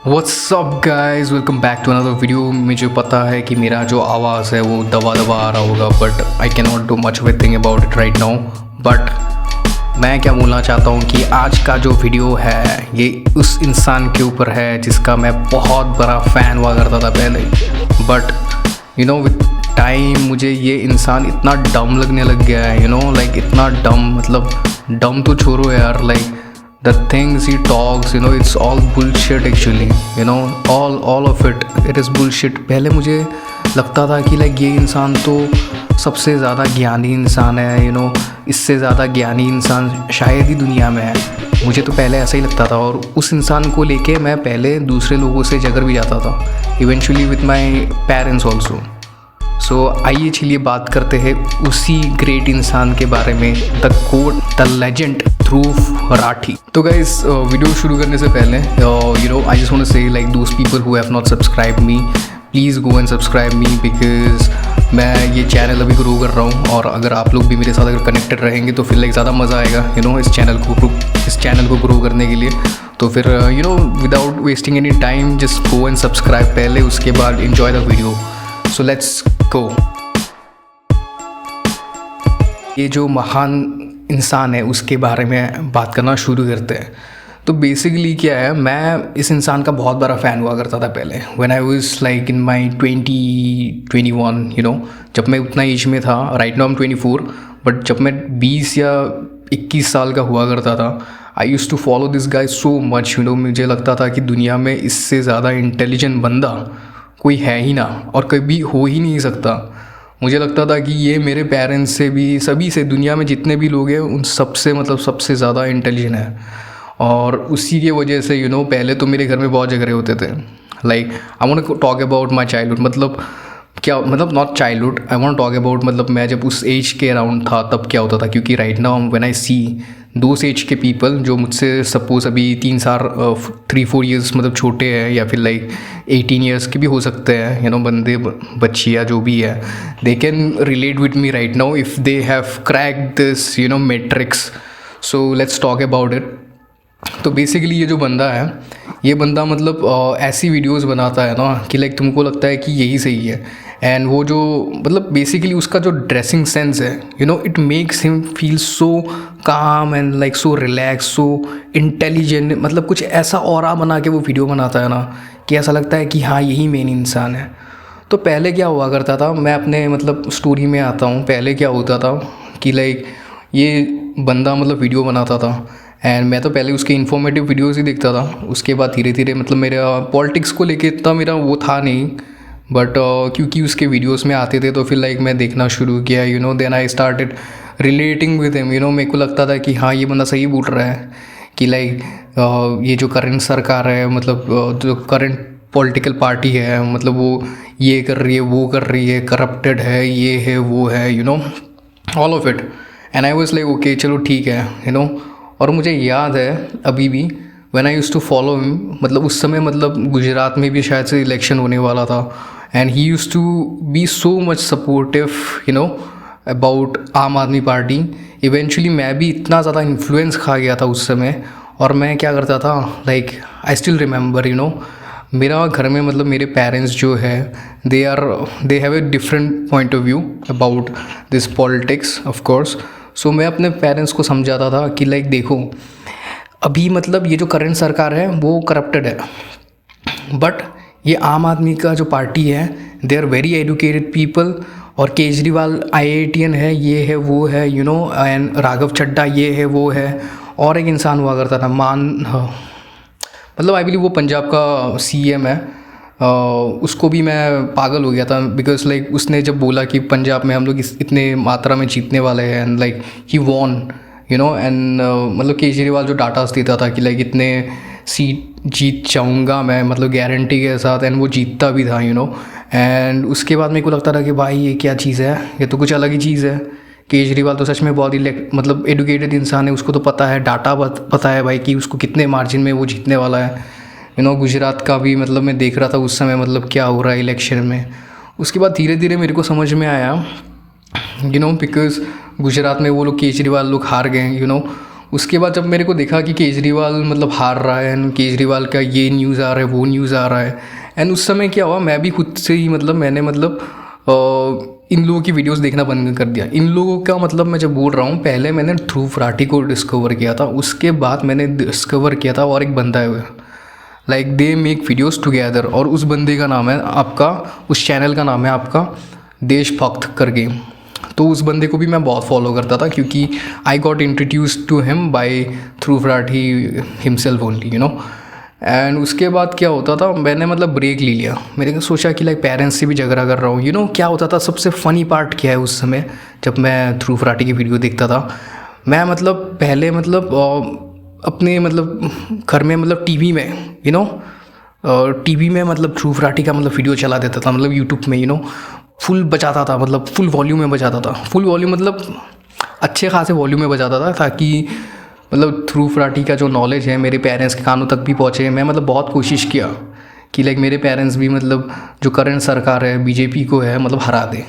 What's up guys, welcome back to another video. मुझे पता है कि मेरा जो आवाज़ है वो दबा दबा आ रहा होगा, but I can not do much with thing about it right now. But मैं क्या बोलना चाहता हूँ कि आज का जो वीडियो है ये उस इंसान के ऊपर है जिसका मैं बहुत बड़ा फ़ैन हुआ करता था पहले। But you know with time मुझे ये इंसान इतना डम लगने लग गया है, लाइक इतना डम, मतलब डम तो छोड़ो यार, like the things he talks, it's all bullshit actually, all of it is bullshit। पहले मुझे लगता था कि लाइक ये इंसान तो सबसे ज़्यादा ज्ञानी इंसान है, इससे ज़्यादा ज्ञानी इंसान शायद ही दुनिया में है। मुझे तो पहले ऐसा ही लगता था और उस इंसान को लेके मैं पहले दूसरे लोगों से झगड़ भी जाता था, eventually with my parents also. So आइए चलिए बात करते हैं उसी ग्रेट इंसान के बारे में, the goat, the legend Dhruv Rathee. तो गाइस वीडियो शुरू करने से पहले आई जस्ट वांट टू से like those people who have not subscribe me, please go and subscribe me, because मैं ये चैनल अभी ग्रो कर रहा हूँ और अगर आप लोग भी मेरे साथ अगर कनेक्टेड रहेंगे तो फिर लाइक ज़्यादा मज़ा आएगा इस चैनल को ग्रो करने के लिए। तो फिर without wasting any time just go and subscribe पहले, उसके बाद enjoy the video. So let's go. ये जो महान इंसान है उसके बारे में बात करना शुरू करते हैं। तो बेसिकली क्या है, मैं इस इंसान का बहुत बड़ा फ़ैन हुआ करता था पहले, when I was like in my 21, जब मैं उतना एज में था। Right now I am 24, but जब मैं 20 या 21 साल का हुआ करता था, I used to follow this guy so much. मुझे लगता था कि दुनिया में इससे ज़्यादा इंटेलिजेंट बंदा कोई है ही ना और कभी हो ही नहीं सकता। मुझे लगता था कि ये मेरे पेरेंट्स से भी, सभी से, दुनिया में जितने भी लोग हैं उन सबसे, मतलब सबसे ज़्यादा इंटेलिजेंट है। और उसी की वजह से पहले तो मेरे घर में बहुत झगड़े होते थे। Like I want to talk about my childhood, मतलब क्या, मतलब not childhood, I want to talk about, मतलब मैं जब उस एज के अराउंड था तब क्या होता था। क्योंकि right now when I see those age के पीपल जो मुझसे सपोज अभी 3-4 ईयर्स मतलब छोटे हैं, या फिर लाइक 18 ईयर्स के भी हो सकते हैं, बंदे बच्चियाँ जो भी है, they can relate with me right now if they have crack this matrix. So let's talk about it. तो बेसिकली ये जो बंदा है, ये बंदा मतलब ऐसी वीडियोस बनाता है ना कि लाइक तुमको लगता है कि यही सही है। एंड वो जो मतलब बेसिकली उसका जो ड्रेसिंग सेंस है, it makes him feel so calm and like so relaxed, so intelligent. मतलब कुछ ऐसा ऑरा बना के वो वीडियो बनाता है ना कि ऐसा लगता है कि हाँ यही मेन इंसान है। तो पहले क्या हुआ करता था, मैं अपने मतलब स्टोरी में आता हूँ। पहले क्या होता था कि लाइक ये बंदा मतलब वीडियो बनाता था एंड मैं तो पहले उसके इन्फॉर्मेटिव वीडियोज़ ही देखता था। उसके बाद धीरे धीरे मतलब मेरा पॉलिटिक्स को लेके इतना मेरा वो था नहीं, बट क्योंकि उसके वीडियोस में आते थे तो फिर लाइक मैं देखना शुरू किया, then I started relating with him. मेरे को लगता था कि हाँ ये बंदा सही बोल रहा है कि लाइक ये जो करंट सरकार है, मतलब जो करंट पॉलिटिकल पार्टी है, मतलब वो ये कर रही है, वो कर रही है, करप्टेड है, ये है, वो है, all of it. And I was like okay चलो ठीक है, और मुझे याद है अभी भी when I used to follow him, मतलब उस समय मतलब गुजरात में भी शायद से इलेक्शन होने वाला था and he used to be so much supportive about Aam Aadmi party. Eventually मैं भी इतना ज़्यादा इन्फ्लुएंस खा गया था उस समय। और मैं क्या करता था, लाइक आई स्टिल रिमेंबर, मेरा घर में मतलब मेरे पेरेंट्स जो है they have a different point of view about this politics of course. So मैं अपने पेरेंट्स को समझाता था कि लाइक देखो अभी मतलब ये जो करंट सरकार है वो करप्टेड है, बट ये आम आदमी का जो पार्टी है they are very educated people, और केजरीवाल IITian है, ये है, वो है, एंड राघव चड्ढा ये है, वो है। और एक इंसान हुआ करता था मतलब आई बिलीव वो पंजाब का CM है, उसको भी मैं पागल हो गया था बिकॉज लाइक उसने जब बोला कि पंजाब में हम लोग इतने मात्रा में जीतने वाले हैं and like he won, and मतलब केजरीवाल जो डाटास देता था कि लाइक इतने सीट जीत जाऊंगा मैं, मतलब गारंटी के साथ, एंड वो जीतता भी था, एंड उसके बाद मेरे को लगता था कि भाई ये क्या चीज़ है, ये तो कुछ अलग ही चीज़ है। केजरीवाल तो सच में बहुत ही मतलब एडुकेटेड इंसान है, उसको तो पता है, डाटा पता है भाई कि उसको कितने मार्जिन में वो जीतने वाला है। गुजरात का भी मतलब मैं देख रहा था उस समय मतलब क्या हो रहा है इलेक्शन में। उसके बाद धीरे धीरे मेरे को समझ में आया बिकॉज गुजरात में वो लोग केजरीवाल लोग हार गए, उसके बाद जब मेरे को देखा कि केजरीवाल मतलब हार रहा है एंड केजरीवाल का ये न्यूज़ आ रहा है, वो न्यूज़ आ रहा है, एंड उस समय क्या हुआ, मैं भी खुद से ही मतलब मैंने मतलब इन लोगों की वीडियोस देखना बंद कर दिया। इन लोगों का मतलब मैं जब बोल रहा हूँ, पहले मैंने ध्रुव राठी को डिस्कवर किया था, उसके बाद मैंने डिस्कवर किया था और एक बंदा है like they make videos together, और उस बंदे का नाम है आपका, उस चैनल का नाम है आपका देशभक्त करके। तो उस बंदे को भी मैं बहुत फॉलो करता था क्योंकि I got introduce to him by Dhruv Rathee himself only, you know. And उसके बाद क्या होता था, मैंने मतलब ब्रेक ले लिया। मैंने सोचा कि लाइक पेरेंट्स से भी झगड़ा कर रहा हूँ, यू नो। क्या होता था, सबसे फ़नी पार्ट क्या है उस समय जब मैं ध्रुव राठी की वीडियो देखता था, मैं मतलब पहले मतलब अपने मतलब घर में मतलब टीवी में, यू नो, टीवी में मतलब ध्रुव राठी का मतलब वीडियो चला देता था, मतलब यूट्यूब में, यू नो, फुल बजाता था, मतलब फुल वॉल्यूम में बजाता था। फुल वॉल्यूम मतलब अच्छे खासे वॉल्यूम में बजाता था ताकि मतलब ध्रुव राठी का जो नॉलेज है मेरे पेरेंट्स के कानों तक भी पहुँचे। मैं मतलब बहुत कोशिश किया कि लाइक मेरे पेरेंट्स भी मतलब जो करंट सरकार है बीजेपी को है मतलब हरा दे।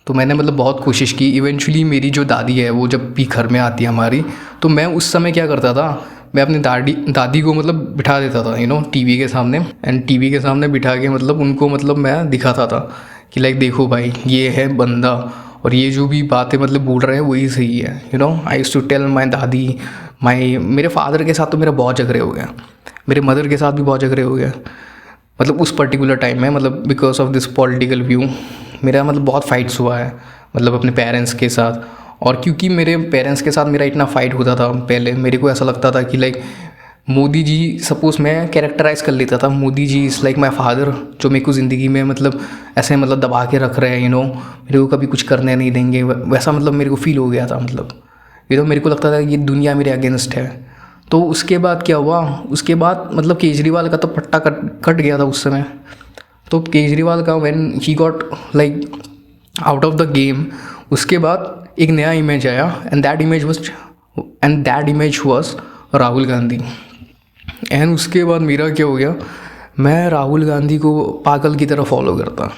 तो मैंने मतलब बहुत कोशिश की। इवेंचुअली मेरी जो दादी है वो जब भी घर में आती है हमारी, तो मैं उस समय क्या करता था, मैं अपनी दादी को मतलब बिठा देता था, यू नो, टीवी के सामने। एंड टीवी के सामने बिठा के मतलब उनको मतलब मैं दिखाता था कि लाइक देखो भाई ये है बंदा, और ये जो भी बातें मतलब बोल रहे हैं वही सही है, you know. I used to tell my दादी, मेरे फादर के साथ तो मेरा बहुत झगड़े हो गया, मेरे मदर के साथ भी बहुत झगड़े हो गया, मतलब उस पर्टिकुलर टाइम में, मतलब because of this political view मेरा मतलब बहुत फाइट्स हुआ है मतलब अपने पेरेंट्स के साथ। और क्योंकि मेरे पेरेंट्स के साथ मेरा इतना फाइट होता था पहले, मेरे को ऐसा लगता था कि लाइक मोदी जी, सपोज़ मैं कैरेक्टराइज़ कर लेता था, Modi ji is like my father, जो मेरे को ज़िंदगी में मतलब ऐसे मतलब दबा के रख रहे हैं, यू नो, मेरे को कभी कुछ करने नहीं देंगे, वैसा मतलब मेरे को फील हो गया था। मतलब ये तो मेरे को लगता था कि ये दुनिया मेरे अगेंस्ट है। तो उसके बाद क्या हुआ, उसके बाद मतलब केजरीवाल का तो पट्टा कट गया था उस समय। तो केजरीवाल का when he got like out of the game, उसके बाद एक नया इमेज आया, and that image was Rahul Gandhi. And उसके बाद मेरा क्या हो गया, मैं राहुल गांधी को पागल की तरह फॉलो करता।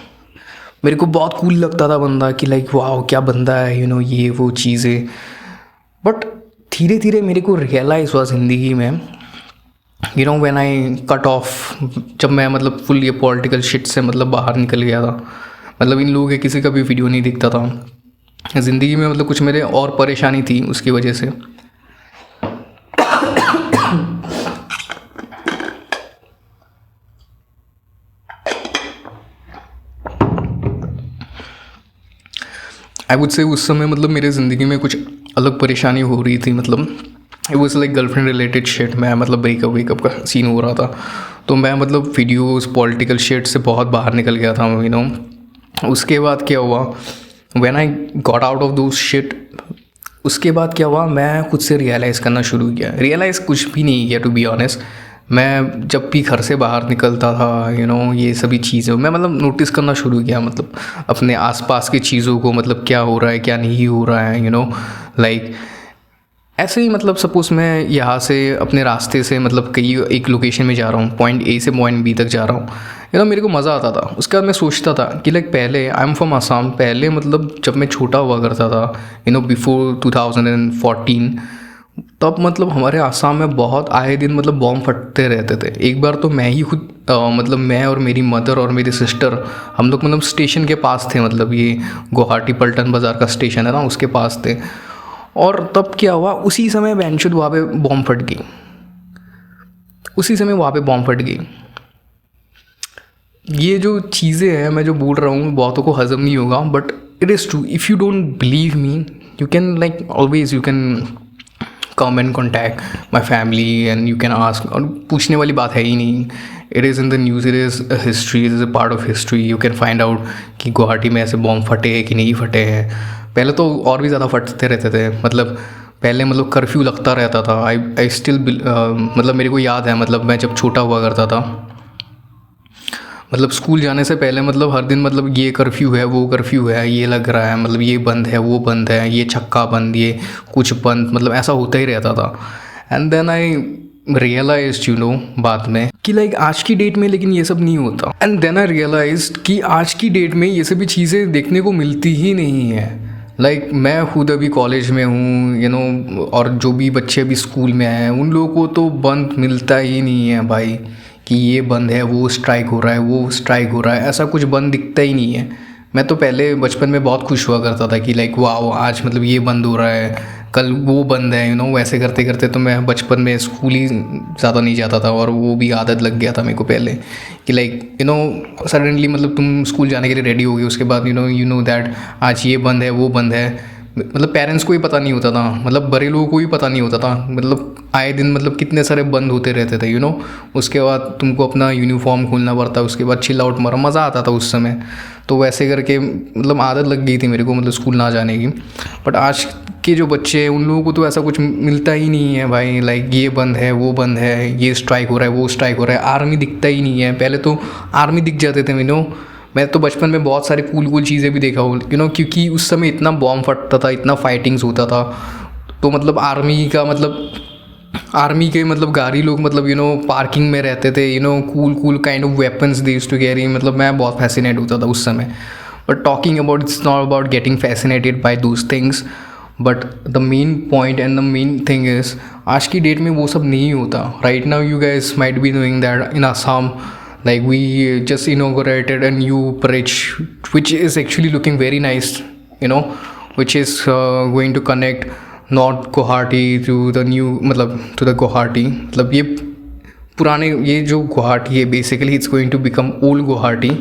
मेरे को बहुत कूल लगता था बंदा कि लाइक वाह क्या बंदा है, यू नो, ये वो चीज़ें। बट धीरे धीरे मेरे को रियलाइज़ हुआ ज़िंदगी में, you know, when I cut off, जब मैं मतलब फुल ये पॉलिटिकल शिट से मतलब बाहर निकल गया था, मतलब इन लोगों के किसी का भी वीडियो नहीं दिखता था ज़िंदगी में, मतलब कुछ मेरे और परेशानी थी उसकी वजह से। आई वुड से उस समय मतलब मेरे ज़िंदगी में कुछ अलग परेशानी हो रही थी, मतलब it was like girlfriend related shit. मैं मतलब ब्रेकअप का सीन हो रहा था, तो मैं मतलब वीडियोस पॉलिटिकल शिट से बहुत बाहर निकल गया था, यू नो। उसके बाद क्या हुआ, when I got out of those shit, उसके बाद क्या हुआ, मैं खुद से रियलाइज़ करना शुरू किया। रियलाइज़ कुछ भी नहीं किया टू बी ऑनेस्ट। मैं जब भी घर से बाहर निकलता था, यू नो, ये सभी चीज़ें मैं मतलब नोटिस करना शुरू किया, मतलब अपने आसपास की चीज़ों को, मतलब क्या हो रहा है क्या नहीं हो रहा है, यू नो, लाइक ऐसे ही। मतलब सपोज़ मैं यहाँ से अपने रास्ते से मतलब कहीं एक लोकेशन में जा रहा हूँ, पॉइंट ए से पॉइंट बी तक जा रहा हूँ, यू नो, मेरे को मज़ा आता था। उसके बाद मैं सोचता था कि लाइक पहले, आई एम फ्रॉम आसाम, पहले मतलब जब मैं छोटा हुआ करता था, यू नो, बिफोर 2014, तब मतलब हमारे आसाम में बहुत आए दिन मतलब बॉम्ब फटते रहते थे। एक बार तो मैं ही खुद मतलब मैं और मेरी मदर और मेरी सिस्टर, हम लोग मतलब स्टेशन के पास थे, मतलब ये गुवाहाटी पल्टन बाज़ार का स्टेशन है ना, उसके पास थे। और तब क्या हुआ, उसी समय बैंशुद वहाँ पे बॉम्ब फट गई, उसी समय वहाँ पे बॉम्ब फट गई। ये जो चीज़ें हैं मैं जो बोल रहा हूँ बहुतों को हज़म नहीं होगा, but it is true. If you don't believe me, you can like always you can come and contact my family and you can ask. और पूछने वाली बात है ही नहीं, it is in the news, it is history, it is a part of history. You can find out कि गुवाहाटी में ऐसे bomb फटे हैं कि नहीं फटे हैं। पहले तो और भी ज़्यादा फटते रहते थे, मतलब पहले मतलब कर्फ्यू लगता रहता था। आई स्टिल मतलब मेरे को याद है, मतलब मैं जब छोटा हुआ करता था, मतलब स्कूल जाने से पहले मतलब हर दिन मतलब ये कर्फ्यू है, वो कर्फ्यू है, ये लग रहा है, मतलब ये बंद है, वो बंद है, ये छक्का बंद, ये कुछ बंद, मतलब ऐसा होता ही रहता था। And then I realised, you know, बाद में कि लाइक आज की डेट में लेकिन ये सब नहीं होता। एंड देन आई रियलाइज्ड कि आज की डेट में ये सभी चीज़ें देखने को मिलती ही नहीं है। लाइक मैं खुद अभी कॉलेज में हूँ और जो भी बच्चे अभी स्कूल में हैं उन लोगों को तो बंद मिलता ही नहीं है भाई, कि ये बंद है, वो स्ट्राइक हो रहा है, वो स्ट्राइक हो रहा है, ऐसा कुछ बंद दिखता ही नहीं है। मैं तो पहले बचपन में बहुत खुश हुआ करता था कि लाइक वाह आज मतलब ये बंद हो रहा है, कल वो बंद है, वैसे करते करते तो मैं बचपन में स्कूल ही ज़्यादा नहीं जाता था, और वो भी आदत लग गया था मेरे को पहले कि लाइक सडनली मतलब तुम स्कूल जाने के लिए रेडी हो गए, उसके बाद दैट आज ये बंद है, वो बंद है। मतलब पेरेंट्स को ही पता नहीं होता था, मतलब बड़े लोगों को ही पता नहीं होता था, मतलब आए दिन मतलब कितने सारे बंद होते रहते थे उसके बाद तुमको अपना यूनिफॉर्म खोलना पड़ता, उसके बाद चिल आउट मारा, मज़ा आता था उस समय। तो वैसे करके मतलब आदत लग गई थी मेरे को मतलब स्कूल ना जाने की। बट आज के जो बच्चे हैं उन लोगों को तो ऐसा कुछ मिलता ही नहीं है भाई, लाइक ये बंद है, वो बंद है, ये स्ट्राइक हो रहा है, वो स्ट्राइक हो रहा है, आर्मी दिखता ही नहीं है। पहले तो आर्मी दिख जाते थे मैं तो बचपन में बहुत सारी कूल चीज़ें भी देखा हूँ क्योंकि उस समय इतना बॉम्ब फटता था, इतना फाइटिंग्स होता था। तो मतलब आर्मी के मतलब गाड़ी लोग मतलब पार्किंग में रहते थे, cool kind of weapons they used to carry. मतलब मैं बहुत फैसिनेट होता था उस समय। But talking about, it's not about getting fascinated by those things, but the main point and the main thing is आज की डेट में वो सब नहीं होता। Right now you guys might be doing that in Assam. Like we just inaugurated a new bridge which is actually looking very nice, which is going to connect North Guwahati to the new मतलब to the Guwahati। मतलब पुराने ये जो गुवाहाटी है basically it's going to become old Guwahati,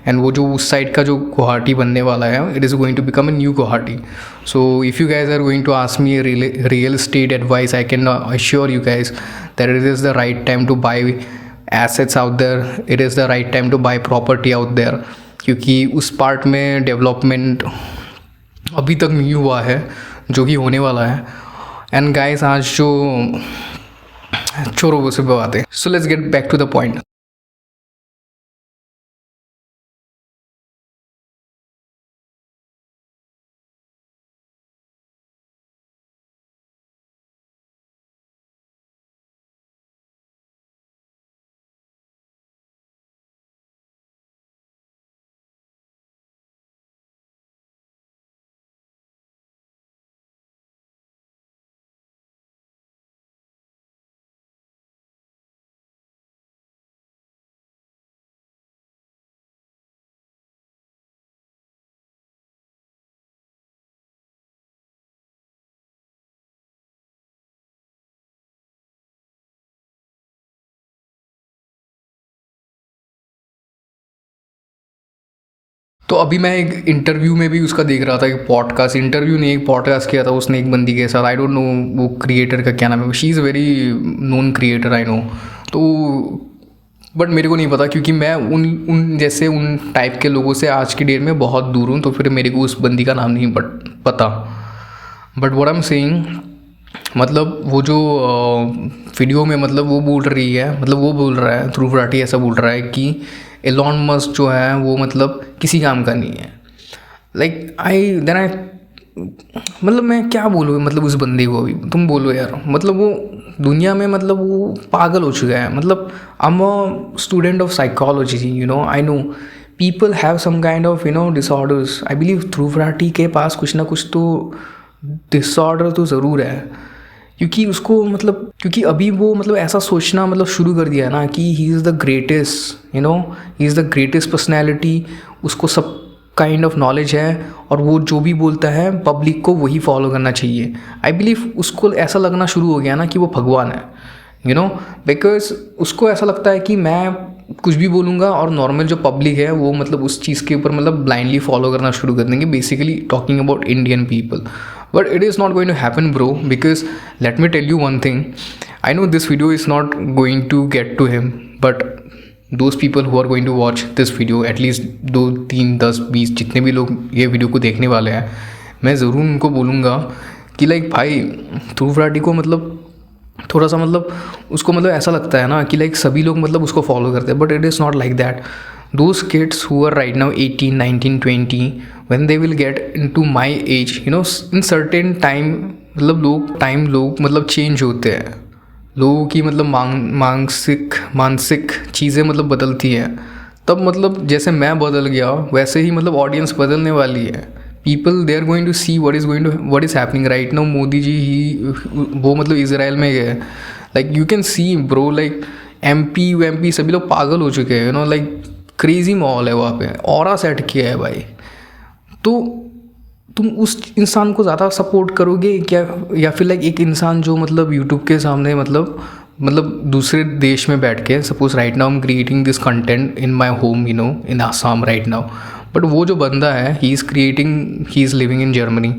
and वो जो उस side का जो गुवाहाटी बनने वाला है it is going to become a new Guwahati. So if you guys are going to ask me real estate advice, I can assure you guys that it is the right time to buy assets out there, it is the right time to buy property out there, क्योंकि उस part में development अभी तक नहीं हुआ है जो कि होने वाला है। एंड गाइस आज जो छोड़ो वो सब बातें, so let's get back to the point. तो अभी मैं एक इंटरव्यू में भी उसका देख रहा था, एक पॉडकास्ट, इंटरव्यू नहीं, एक पॉडकास्ट किया था उसने एक बंदी के साथ। आई डोंट नो वो क्रिएटर का क्या नाम है, she is very known creator I know. तो बट मेरे को नहीं पता क्योंकि मैं उन जैसे उन टाइप के लोगों से आज की डेट में बहुत दूर हूँ, तो फिर मेरे को उस बंदी का नाम नहीं पता। But what I am saying, मतलब वो जो वीडियो में मतलब वो बोल रही है, मतलब वो बोल रहा है, ध्रुव राठी ऐसा बोल रहा है कि एलॉन मस्क जो है वो मतलब किसी काम का नहीं है। लाइक आई मतलब मैं क्या बोलूँ मतलब उस बंदे को, अभी तुम बोलो यार, मतलब वो दुनिया में मतलब वो पागल हो चुका है। मतलब I am a student of psychology, I know people have some kind of disorders. I believe Dhruv Rathee के पास कुछ ना कुछ तो डिसऑर्डर तो ज़रूर है, क्योंकि उसको मतलब क्योंकि अभी वो मतलब ऐसा सोचना मतलब शुरू कर दिया ना कि ही is the greatest, he is the greatest personality, उसको सब काइंड ऑफ नॉलेज है, और वो जो भी बोलता है पब्लिक को वही फॉलो करना चाहिए। आई बिलीव उसको ऐसा लगना शुरू हो गया ना कि वो भगवान है, बिकॉज उसको ऐसा लगता है कि मैं कुछ भी बोलूँगा और नॉर्मल जो पब्लिक है वो मतलब उस चीज़ के ऊपर मतलब ब्लाइंडली फॉलो करना शुरू कर देंगे, basically talking about Indian people. But it is not going to happen, bro, because let me tell you one thing. I know this video is not going to get to him, but those people who are going to watch this video, at least 2, 3, 10, 20 जितने भी लोग ये video को देखने वाले हैं, मैं ज़रूर उनको बोलूँगा कि लाइक भाई ध्रुव राठी को मतलब थोड़ा सा मतलब उसको मतलब ऐसा लगता है ना कि लाइक सभी लोग मतलब उसको फॉलो करते हैं, but it is not like that. Those kids who are right now 18, 19, 20, when they will get into my age, in certain time मतलब लोग मतलब चेंज होते हैं, लोगों की मतलब मानसिक चीज़ें मतलब बदलती हैं। तब मतलब जैसे मैं बदल गया वैसे ही मतलब ऑडियंस बदलने वाली है, people they are going to see what is happening right now. Modi ji ही वो मतलब इसराइल में गए, like you can see bro, like MP सभी लोग पागल हो चुके हैं, यू नो, लाइक क्रेजी माहौल है वहाँ पे, ऑरा सेट किया है भाई। तो तुम उस इंसान को ज़्यादा सपोर्ट करोगे क्या, या फिर लाइक एक इंसान जो मतलब यूट्यूब के सामने मतलब दूसरे देश में बैठ के, suppose right now I am creating this content in my home, you know, in Assam right now, but वो जो बंदा है he is living in Germany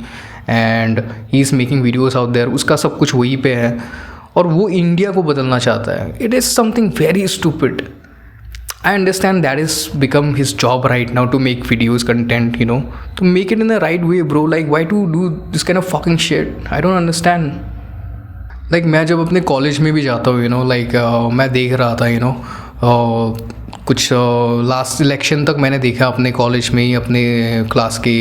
and he is making videos out there, उसका सब कुछ वहीं पे है, और वो इंडिया को बदलना चाहता है। It is something very stupid. I understand that is become his job right now to make videos, content, you know, to make it in the right way, bro. Like, why to do this kind of fucking shit? I don't understand. Like, मैं जब अपने college में भी जाता हूँ, you know, like मैं देख रहा था, you know, कुछ लास्ट इलेक्शन तक मैंने देखा अपने कॉलेज में ही, अपने क्लास के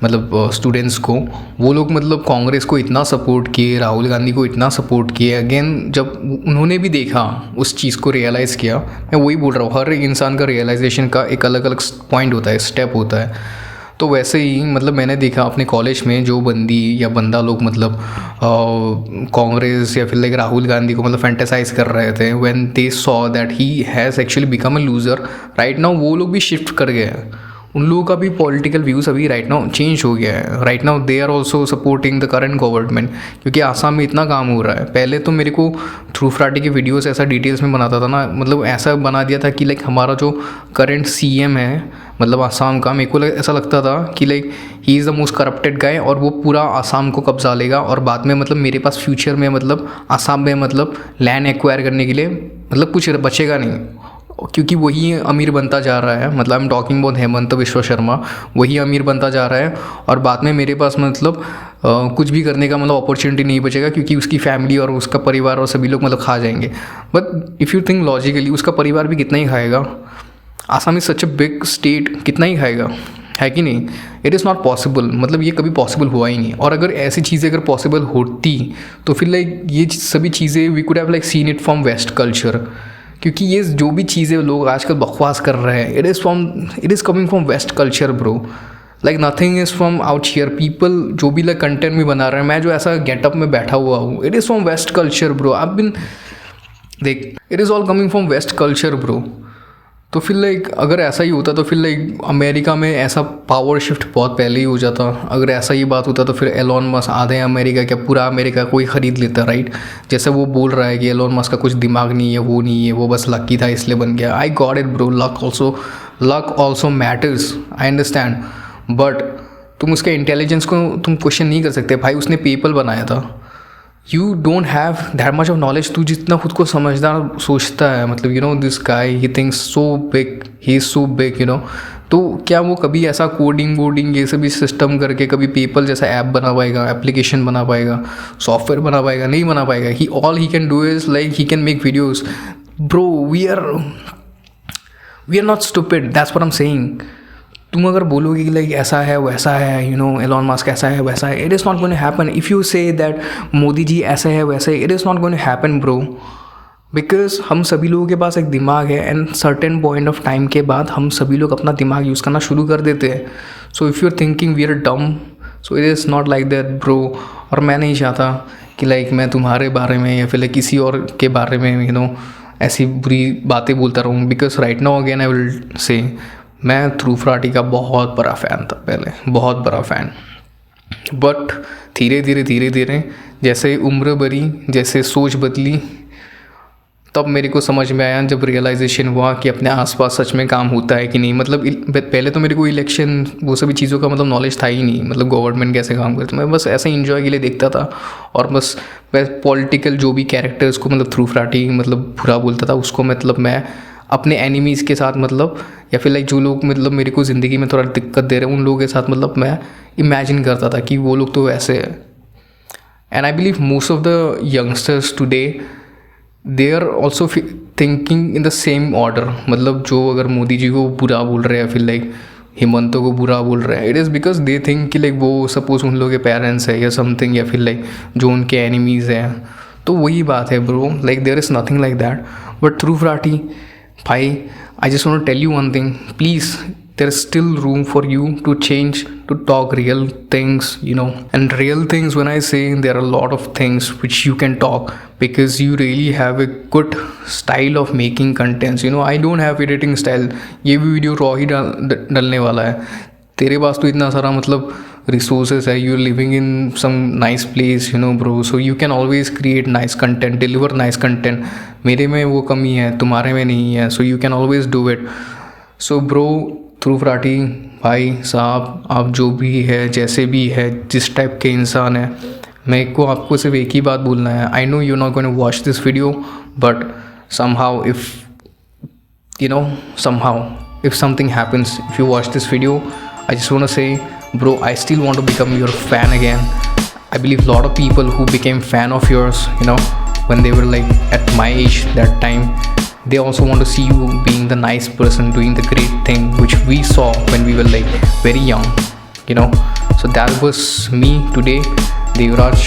मतलब स्टूडेंट्स को, वो लोग मतलब कांग्रेस को इतना सपोर्ट किए, राहुल गांधी को इतना सपोर्ट किए। अगेन जब उन्होंने भी देखा, उस चीज़ को रियलाइज़ किया, मैं वही बोल रहा हूँ, हर इंसान का रियलाइजेशन का एक अलग अलग पॉइंट होता है, स्टेप होता है। तो वैसे ही मतलब मैंने देखा अपने कॉलेज में जो बंदी या बंदा लोग मतलब कांग्रेस या फिर लाइक राहुल गांधी को मतलब फैंटेसाइज कर रहे थे, when they saw that he has actually become a loser right now, वो लोग भी शिफ्ट कर गए हैं। उन लोगों का भी पॉलिटिकल व्यूज़ अभी राइट नाउ चेंज हो गया है। Right now they are also supporting the current government, क्योंकि आसाम में इतना काम हो रहा है। पहले तो मेरे को थ्रू फ्राटी की वीडियोस ऐसा डिटेल्स में बनाता था ना, मतलब ऐसा बना दिया था कि लाइक हमारा जो करंट सीएम है मतलब आसाम का, मेरे को ऐसा लगता था कि like he is the most corrupted guy, और वो पूरा आसाम को कब्जा लेगा, और बाद में मतलब मेरे पास फ्यूचर में मतलब आसाम में मतलब लैंड एक्वायर करने के लिए मतलब कुछ बचेगा नहीं, क्योंकि वही अमीर बनता जा रहा है। मतलब I am talking about Hemant विश्व शर्मा, वही अमीर बनता जा रहा है, और बाद में मेरे पास मतलब कुछ भी करने का मतलब अपॉर्चुनिटी नहीं बचेगा, क्योंकि उसकी फैमिली और उसका परिवार और सभी लोग मतलब खा जाएंगे। But if you think logically, उसका परिवार भी कितना ही खाएगा? Assam is such a big state, कितना ही खाएगा, है कि नहीं? इट इज़ नॉट पॉसिबल, मतलब ये कभी पॉसिबल हुआ ही नहीं। और अगर ऐसी चीज़ें अगर पॉसिबल होती तो फिर लाइक ये सभी चीज़ें we could have like seen it from west culture, क्योंकि ये जो भी चीज़ें लोग आजकल बकवास कर रहे हैं, it is coming from west culture bro. Like nothing is from out here. People जो भी लाइक कंटेंट में बना रहे हैं, मैं जो ऐसा गेटअप में बैठा हुआ हूँ, it is from west culture bro. I been देख, it is all coming from west culture bro. तो फिर लाइक अगर ऐसा ही होता तो फिर लाइक अमेरिका में ऐसा पावर शिफ्ट बहुत पहले ही हो जाता। अगर ऐसा ही बात होता तो फिर एलोन मस्क आधे अमेरिका क्या पूरा अमेरिका कोई ख़रीद लेता, राइट? जैसे वो बोल रहा है कि एलोन मस्क का कुछ दिमाग नहीं है, वो नहीं है, वो बस लकी था इसलिए बन गया। I got it bro, luck also matters, I understand, but तुम उसके इंटेलिजेंस को तुम क्वेश्चन नहीं कर सकते। भाई उसने पेपल बनाया था, you don't have that much of knowledge. तू जितना खुद को समझदार सोचता है, मतलब you know this guy he thinks so big, he is so big, you know. तो क्या वो कभी ऐसा कोडिंग ये सभी सिस्टम करके कभी पेपल जैसा ऐप बना पाएगा, एप्लीकेशन बना पाएगा, सॉफ्टवेयर बना पाएगा? नहीं बना पाएगा। He all he can do is like he can make videos bro. We are not stupid, that's what I am saying. तुम अगर बोलोगे कि लाइक ऐसा है वैसा है, यू नो, एलोन मस्क ऐसा है वैसा है, it is not going to happen. If you say that Modi ji ऐसा है वैसा है, it is not going to happen bro, because हम सभी लोगों के पास एक दिमाग है, and certain point of time के बाद हम सभी लोग अपना दिमाग यूज़ करना शुरू कर देते हैं। So if you are thinking we are dumb, so it is not like that bro. और मैं नहीं चाहता कि लाइक मैं तुम्हारे बारे में या फिर लाइक किसी और के बारे में, यू नो, ऐसी बुरी बातें बोलता रहूँ, because right now again I will say मैं थ्रू फ्राटी का बहुत बड़ा फ़ैन था पहले, बहुत बड़ा फ़ैन। बट धीरे धीरे जैसे उम्र बढ़ी, जैसे सोच बदली, तब मेरे को समझ में आया, जब रियलाइजेशन हुआ कि अपने आसपास सच में काम होता है कि नहीं। मतलब पहले तो मेरे को इलेक्शन वो सभी चीज़ों का मतलब नॉलेज था ही नहीं, मतलब गवर्नमेंट कैसे काम करती, मैं बस ऐसे इंजॉय के लिए देखता था, और बस पॉलिटिकल जो भी कैरेक्टर्स को मतलब थ्रू फ्राटी मतलब बुरा बोलता था, उसको मतलब मैं अपने एनिमीज़ के साथ मतलब, या फिर लाइक जो लोग मतलब मेरे को ज़िंदगी में थोड़ा दिक्कत दे रहे हैं, उन लोगों के साथ मतलब मैं इमेजिन करता था कि वो लोग तो वैसे है। And I believe most of the youngsters today they are also thinking in the same order. मतलब जो अगर मोदी जी को बुरा बोल रहे हैं, फिर लाइक हेमंतों को बुरा बोल रहे हैं, it is because they think कि लाइक वो सपोज उन लोगों के पेरेंट्स है या समथिंग, या फिर लाइक जो उनके एनिमीज़ हैं। तो वही बात है bro, like there is nothing like that. But through फ्राटी भाई, I just want to tell you one thing, please there's still room for you to change, to talk real things, and real things, when I say, there are a lot of things which you can talk, because you really have a good style of making contents. I don't have editing style. ये भी video raw ही डलने वाला है. तेरे पास तो इतना सारा मतलब resources है, you are living in some nice place, bro, so you can always create nice content, deliver nice content. मेरे में वो कमी है, तुम्हारे में नहीं है, so you can always do it. So bro, Dhruv Rathee भाई साहब, आप जो भी है, जैसे भी है, जिस टाइप के इंसान है, मेरे को आपको सिर्फ एक ही बात बोलना है. I know you not going to watch this video, but somehow if something happens, if you watch this video, I just want to say, bro, I still want to become your fan again. I believe a lot of people who became fan of yours, when they were like at my age that time, they also want to see you being the nice person, doing the great thing which we saw when we were like very young, so that was me today, Devraj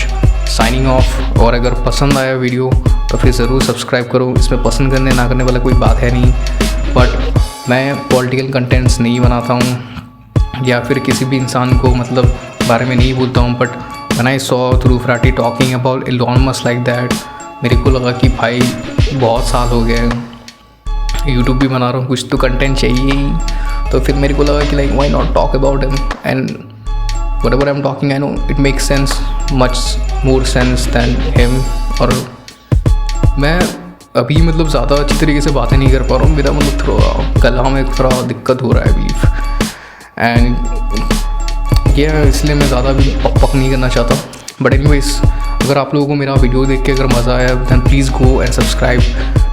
signing off. और अगर पसंद आया video तो फिर ज़रूर subscribe करो. इसमें पसंद करने ना करने वाला कोई बात है नहीं, बट मैं पॉलिटिकल कंटेंट्स नहीं बनाता हूँ या फिर किसी भी इंसान को मतलब बारे में नहीं बोलता हूँ. But when I saw Dhruv Rathee talking about Elon Musk like that, मेरे को लगा कि भाई बहुत साल हो गए, यूट्यूब भी बना रहा हूँ, कुछ तो कंटेंट चाहिए ही. तो फिर मेरे को लगा कि like why not talk about him, and whatever I'm talking, I know it makes sense, much more sense than him. और मैं अभी मतलब ज़्यादा अच्छी तरीके से बातें नहीं कर पा रहा हूँ, मेरा मतलब थोड़ा गला में थोड़ा दिक्कत हो रहा है बिलीव, एंड ये इसलिए मैं ज़्यादा भी पक नहीं करना चाहता. बट एनीवेज, अगर आप लोगों को मेरा वीडियो देख के अगर मज़ा आया, then please go and subscribe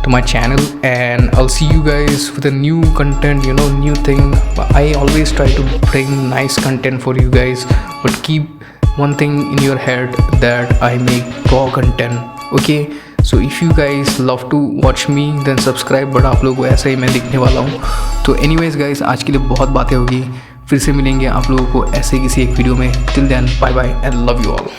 to my channel, and I'll see you guys with a new content, new thing. I always try to bring nice content for you guys, but keep one thing in your head, that I make raw content, okay? So if you guys love to watch me, then subscribe. but आप लोगों को ऐसा ही मैं दिखने वाला हूँ. तो anyways guys, आज के लिए बहुत बातें होगी, फिर से मिलेंगे आप लोगों को ऐसे किसी एक वीडियो में. Till then, bye bye and love you all.